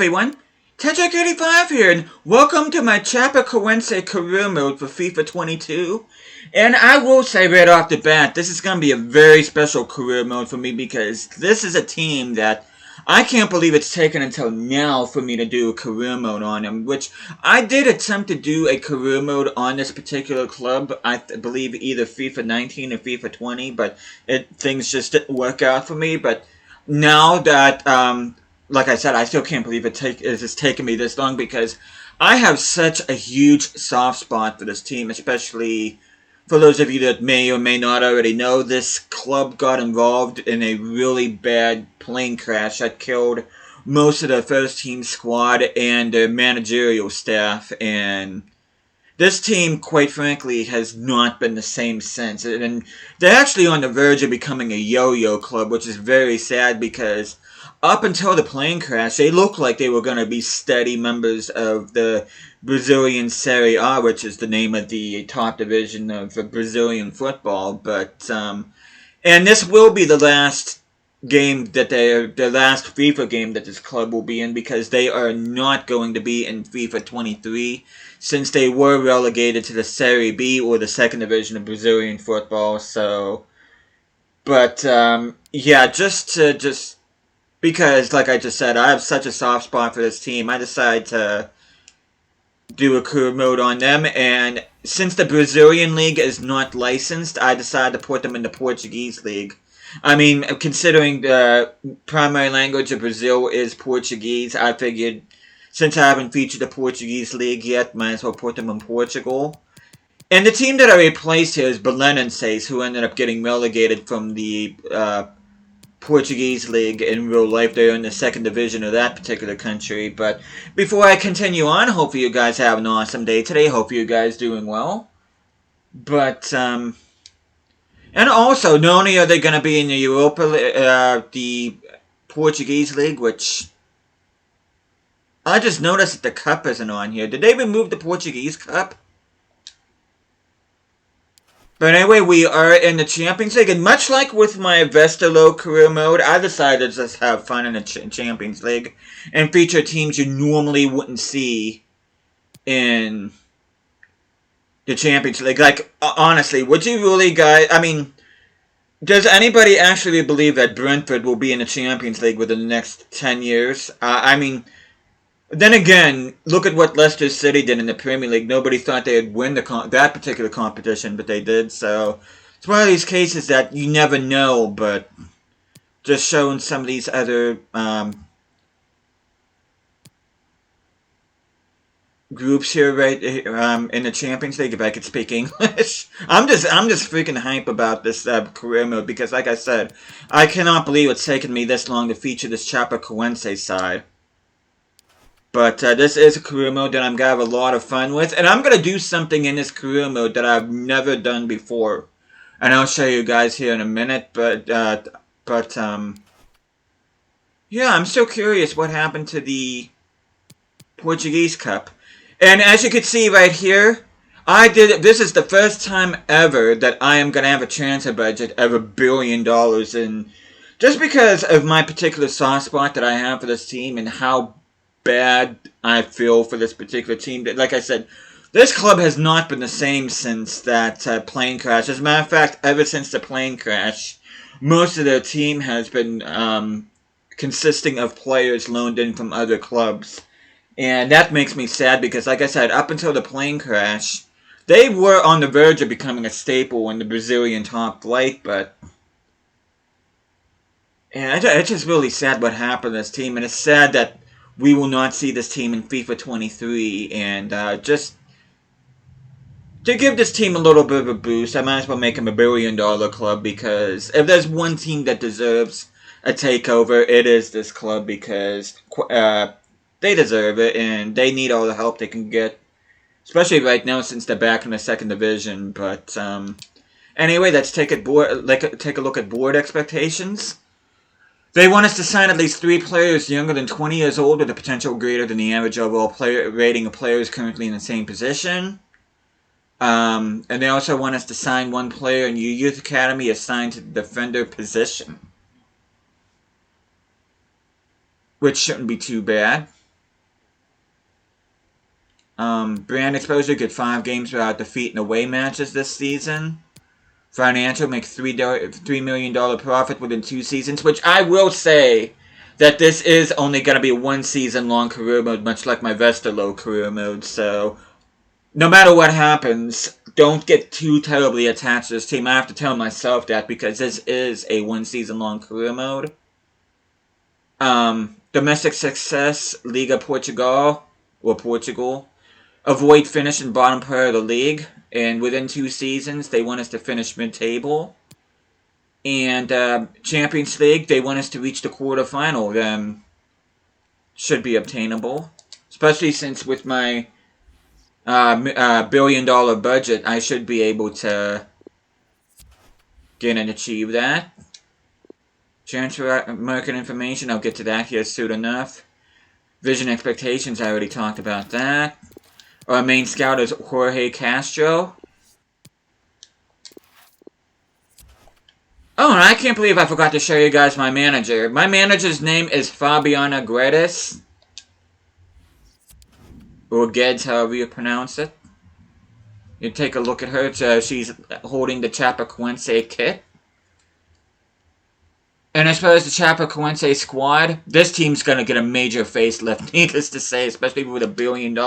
everyone, Tetrick85 here, and welcome to my Chapecoense career mode for FIFA 22. And I will say right off the bat, this is going to be a very special career mode for me because this is a team that I can't believe it's taken until now for me to do a career mode on them, which I did attempt to do a career mode on this particular club, I believe either FIFA 19 or FIFA 20, but things just didn't work out for me. But now that, like I said, I still can't believe it's taken me this long because I have such a huge soft spot for this team, especially for those of you that may or may not already know. This club got involved in a really bad plane crash that killed most of the first team squad and their managerial staff, and this team, quite frankly, has not been the same since. And they're actually on the verge of becoming a yo-yo club, which is very sad because up until the plane crash, they looked like they were going to be steady members of the Brazilian Serie A, which is the name of the top division of Brazilian football. But and this will be the last game that the last FIFA game that this club will be in, because they are not going to be in FIFA 23 since they were relegated to the Serie B, or the second division of Brazilian football. So, but yeah, just because, like I just said, I have such a soft spot for this team, I decided to do a career mode on them. And since the Brazilian league is not licensed, I decided to put them in the Portuguese league. I mean, considering the primary language of Brazil is Portuguese, I figured since I haven't featured the Portuguese league yet, might as well put them in Portugal. And the team that I replaced here is Belenenses, who ended up getting relegated from the Portuguese league in real life. They're in the second division of that particular country. But before I continue on, hope you guys have an awesome day today. Hope you guys doing well. But and also, not only are they going to be in the the Portuguese league, which I just noticed that the cup isn't on here. Did they remove the Portuguese cup? But anyway, we are in the Champions League, and much like with my Vestalo career mode, I decided to just have fun in the Champions League and feature teams you normally wouldn't see in the Champions League. Like, honestly, would you really, guys? I mean, does anybody actually believe that Brentford will be in the Champions League within the next 10 years? I mean, then again, look at what Leicester City did in the Premier League. Nobody thought they would win that particular competition, but they did. So it's one of these cases that you never know, but just showing some of these other groups here, right, in the Champions League, if I could speak English. I'm just freaking hype about this career mode because, like I said, I cannot believe it's taken me this long to feature this Chapecoense side. But this is a career mode that I'm going to have a lot of fun with. And I'm going to do something in this career mode that I've never done before. And I'll show you guys here in a minute. But yeah, I'm so curious what happened to the Portuguese Cup. And as you can see right here, this is the first time ever that I am going to have a transfer budget of $1 billion. And just because of my particular soft spot that I have for this team and how bad I feel for this particular team. Like I said, this club has not been the same since that plane crash. As a matter of fact, ever since the plane crash, most of their team has been consisting of players loaned in from other clubs. And that makes me sad because, like I said, up until the plane crash, they were on the verge of becoming a staple in the Brazilian top flight, but and it's just really sad what happened to this team, and it's sad that we will not see this team in FIFA 23, and just to give this team a little bit of a boost, I might as well make them $1 billion club, because if there's one team that deserves a takeover, it is this club, because they deserve it, and they need all the help they can get, especially right now since they're back in the second division. But anyway, let's take a look at board expectations. They want us to sign at least 3 players younger than 20 years old with a potential greater than the average overall player rating of players currently in the same position. And they also want us to sign 1 player in your youth academy assigned to the defender position, which shouldn't be too bad. Brand exposure, get 5 games without defeat in away matches this season. Financial, make $3 million profit within 2 seasons, which I will say that this is only going to be a 1 season long career mode, much like my Vesterlo career mode, so no matter what happens, don't get too terribly attached to this team. I have to tell myself that because this is a 1 season long career mode. Domestic success, Liga Portugal, or Portugal. Avoid finishing bottom part of the league, and within 2 seasons, they want us to finish mid-table. And Champions League, they want us to reach the quarterfinal. Should be obtainable, especially since with my $1 billion budget, I should be able to get and achieve that. Transfer market information, I'll get to that here soon enough. Vision expectations, I already talked about that. Our main scout is Jorge Castro. Oh, and I can't believe I forgot to show you guys my manager. My manager's name is Fabiana Guedes. Or Guedes, however you pronounce it. You take a look at her. She's holding the Chapecoense kit. And as far as the Chapecoense squad, this team's going to get a major facelift, needless to say, especially with $1 billion.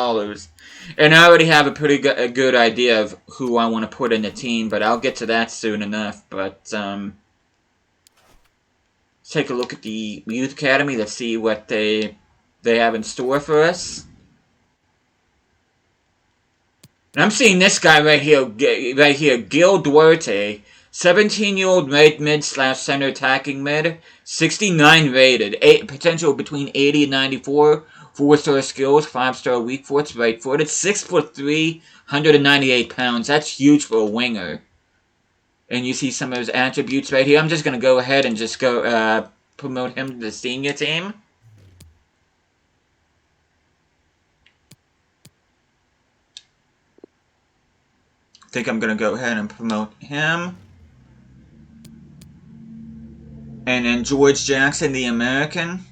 And I already have a pretty good idea of who I want to put in the team, but I'll get to that soon enough. But, let's take a look at the Youth Academy. Let's see what they have in store for us. And I'm seeing this guy right here, Gil Duarte. 17-year-old right mid/center attacking mid, 69 rated, potential between 80 and 94, 4-star skills, 5-star weak foot, right footed, 6'3", 198 pounds. That's huge for a winger. And you see some of his attributes right here. I'm just going to go ahead and just go promote him to the senior team. I think I'm going to go ahead and promote him. And then George Jackson, the American.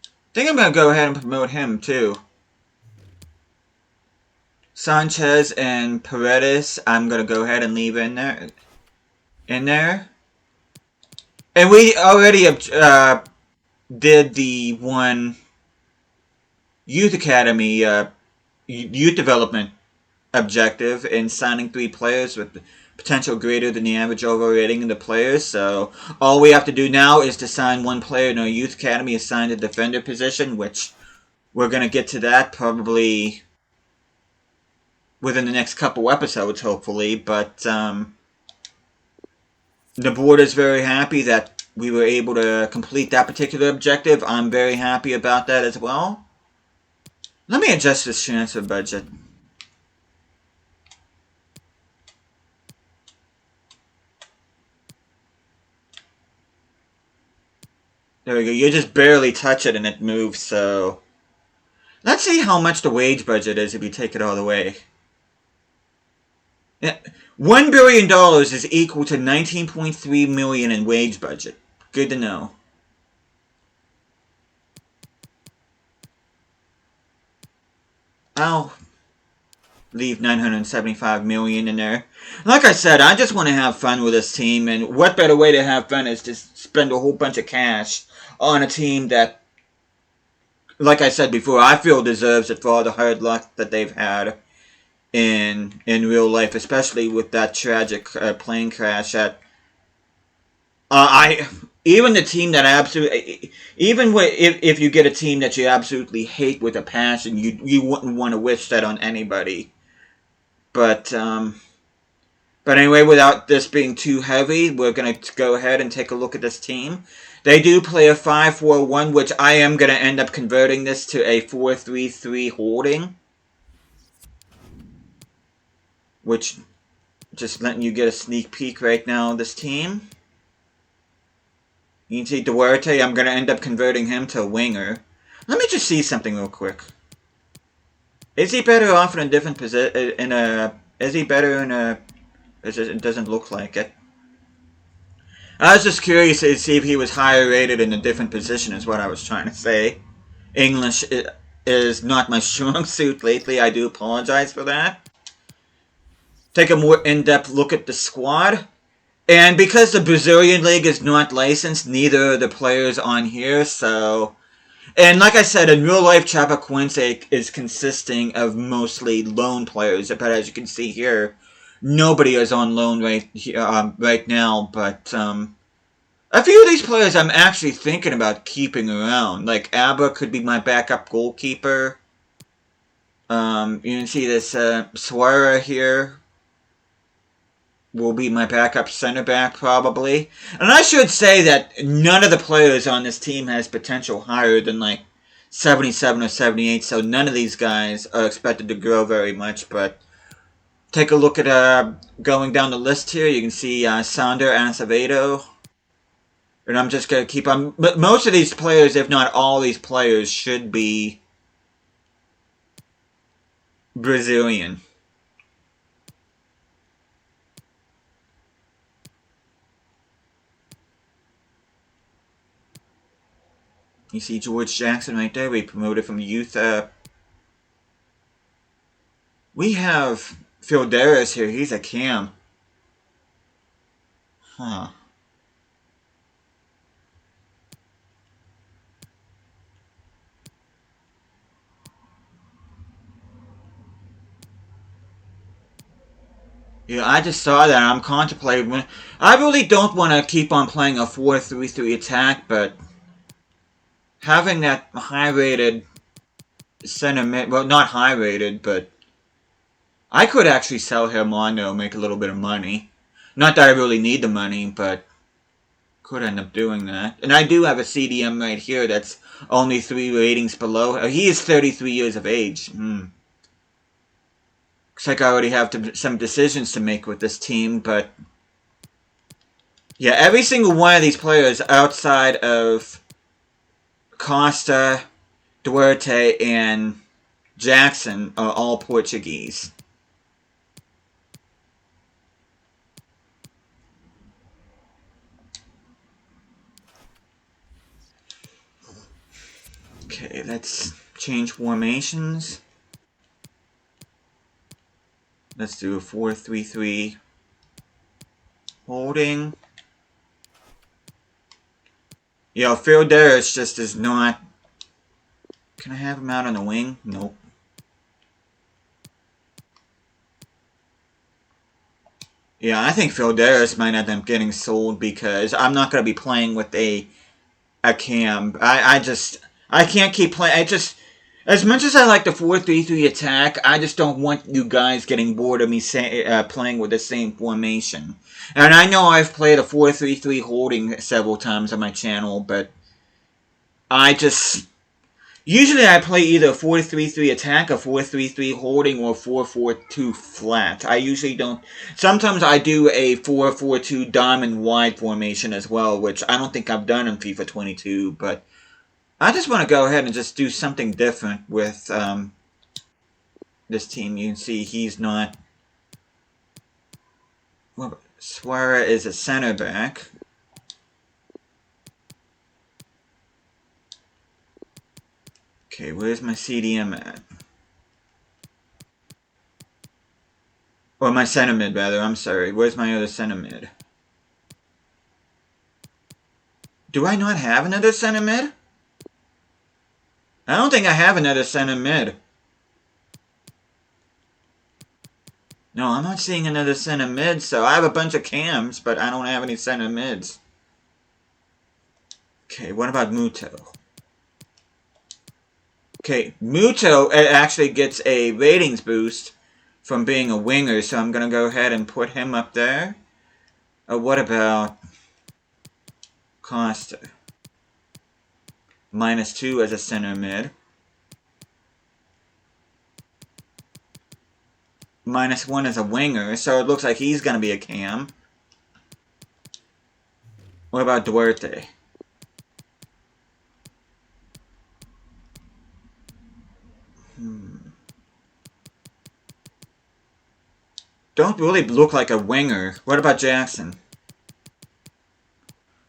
I think I'm going to go ahead and promote him, too. Sanchez and Paredes, I'm going to go ahead and leave in there. And we already did the one Youth Academy, Youth Development objective in signing 3 players with potential greater than the average overall rating of the players. So all we have to do now is to sign 1 player in our Youth Academy assigned a defender position, which we're going to get to that probably within the next couple episodes, hopefully. But the board is very happy that we were able to complete that particular objective. I'm very happy about that as well. Let me adjust this transfer budget. There we go. You just barely touch it and it moves, so... Let's see how much the wage budget is if you take it all the way. Yeah. $1 billion is equal to $19.3 million in wage budget. Good to know. I'll leave $975 million in there. Like I said, I just want to have fun with this team, and what better way to have fun is to spend a whole bunch of cash on a team that, like I said before, I feel deserves it for all the hard luck that they've had in real life, especially with that tragic plane crash at... Even the team that absolutely... Even if you get a team that you absolutely hate with a passion, you wouldn't want to wish that on anybody. But anyway, without this being too heavy, we're going to go ahead and take a look at this team. They do play a 5-4-1, which I am going to end up converting this to a 4-3-3 holding. Which, just letting you get a sneak peek right now of this team. You can see Duarte, I'm going to end up converting him to a winger. Let me just see something real quick. Is he better off in a different position? Is he better in a... It doesn't look like it. I was just curious to see if he was higher rated in a different position is what I was trying to say. English, is not my strong suit lately. I do apologize for that. Take a more in-depth look at the squad. And because the Brazilian League is not licensed, neither are the players on here, so... And like I said, in real life, Chapecoense is consisting of mostly loan players, but as you can see here, nobody is on loan right now, but a few of these players I'm actually thinking about keeping around. Like Abba could be my backup goalkeeper. You can see this Suara here will be my backup center back probably. And I should say that none of the players on this team has potential higher than like 77 or 78, so none of these guys are expected to grow very much, but take a look at going down the list here. You can see Sander Acevedo. And I'm just going to keep on... But most of these players, if not all these players, should be Brazilian. You see George Jackson right there. We promoted from youth. We have Filderis here. He's a cam. Huh. Yeah, I just saw that. I'm contemplating. I really don't want to keep on playing a 4-3-3 attack, but having that high-rated center mid, well, not high-rated, but I could actually sell Hermano, make a little bit of money. Not that I really need the money, but could end up doing that. And I do have a CDM right here that's only 3 ratings below. He is 33 years of age. Looks like I already have some decisions to make with this team, but... Yeah, every single one of these players outside of Costa, Duarte, and Jackson are all Portuguese. Okay, let's change formations. Let's do a 4-3-3 holding. Yo, Filderis just is not... Can I have him out on the wing? Nope. Yeah, I think Filderis might end up getting sold because I'm not going to be playing with a cam. I can't keep playing. As much as I like the 4-3-3 attack, I just don't want you guys getting bored of me playing with the same formation. And I know I've played a 4-3-3 holding several times on my channel, but usually I play either a 4-3-3 attack, a 4-3-3 holding, or a 4-4-2 flat. I usually don't... Sometimes I do a 4-4-2 diamond wide formation as well, which I don't think I've done in FIFA 22, but... I just want to go ahead and just do something different with this team. You can see he's not... Well, Suara is a center back. Okay, where's my CDM at? Or my center mid, rather. I'm sorry. Where's my other center mid? Do I not have another center mid? I don't think I have another center mid. No, I'm not seeing another center mid, so I have a bunch of cams, but I don't have any center mids. Okay, what about Muto? Okay, Muto actually gets a ratings boost from being a winger, so I'm going to go ahead and put him up there. What about Costa? -2 as a center mid. -1 as a winger, so it looks like he's going to be a cam. What about Duarte? Don't really look like a winger. What about Jackson?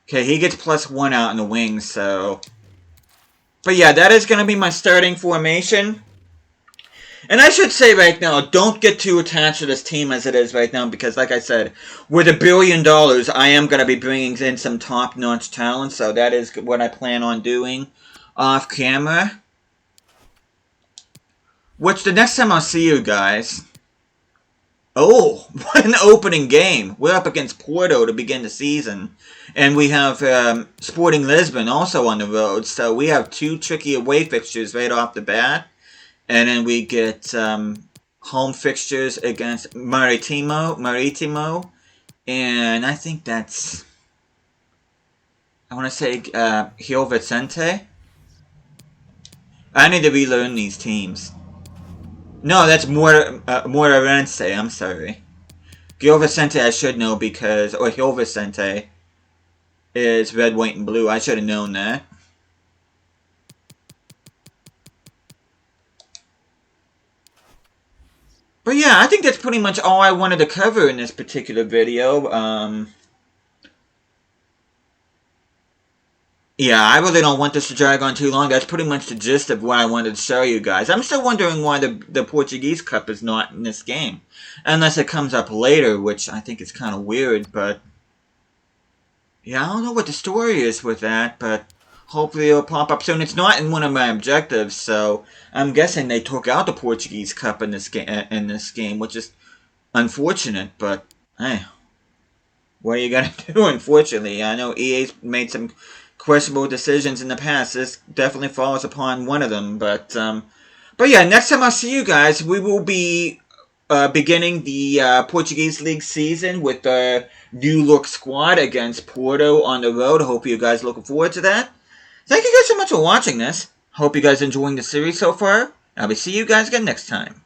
Okay, he gets +1 out in the wings, so... But yeah, that is going to be my starting formation. And I should say right now, don't get too attached to this team as it is right now, because like I said, with $1 billion, I am going to be bringing in some top-notch talent, so that is what I plan on doing off camera. Which, the next time I'll see you guys... Oh, what an opening game. We're up against Porto to begin the season. And we have Sporting Lisbon also on the road, so we have 2 tricky away fixtures right off the bat. And then we get home fixtures against Maritimo, and I think that's, I want to say Gil Vicente. I need to relearn these teams. No, that's Moreirense, I'm sorry. Gil Vicente I should know because, or Gil Vicente is red, white, and blue. I should have known that. But yeah, I think that's pretty much all I wanted to cover in this particular video. Yeah, I really don't want this to drag on too long. That's pretty much the gist of what I wanted to show you guys. I'm still wondering why the Portuguese Cup is not in this game. Unless it comes up later, which I think is kind of weird, but... Yeah, I don't know what the story is with that, but... Hopefully it'll pop up soon. It's not in one of my objectives, so I'm guessing they took out the Portuguese Cup in this game, which is unfortunate. But hey, what are you gonna do? Unfortunately, I know EA's made some questionable decisions in the past. This definitely falls upon one of them. But yeah, next time I see you guys, we will be beginning the Portuguese League season with the new look squad against Porto on the road. Hope you guys are looking forward to that. Thank you guys so much for watching this. Hope you guys are enjoying the series so far. I'll be seeing you guys again next time.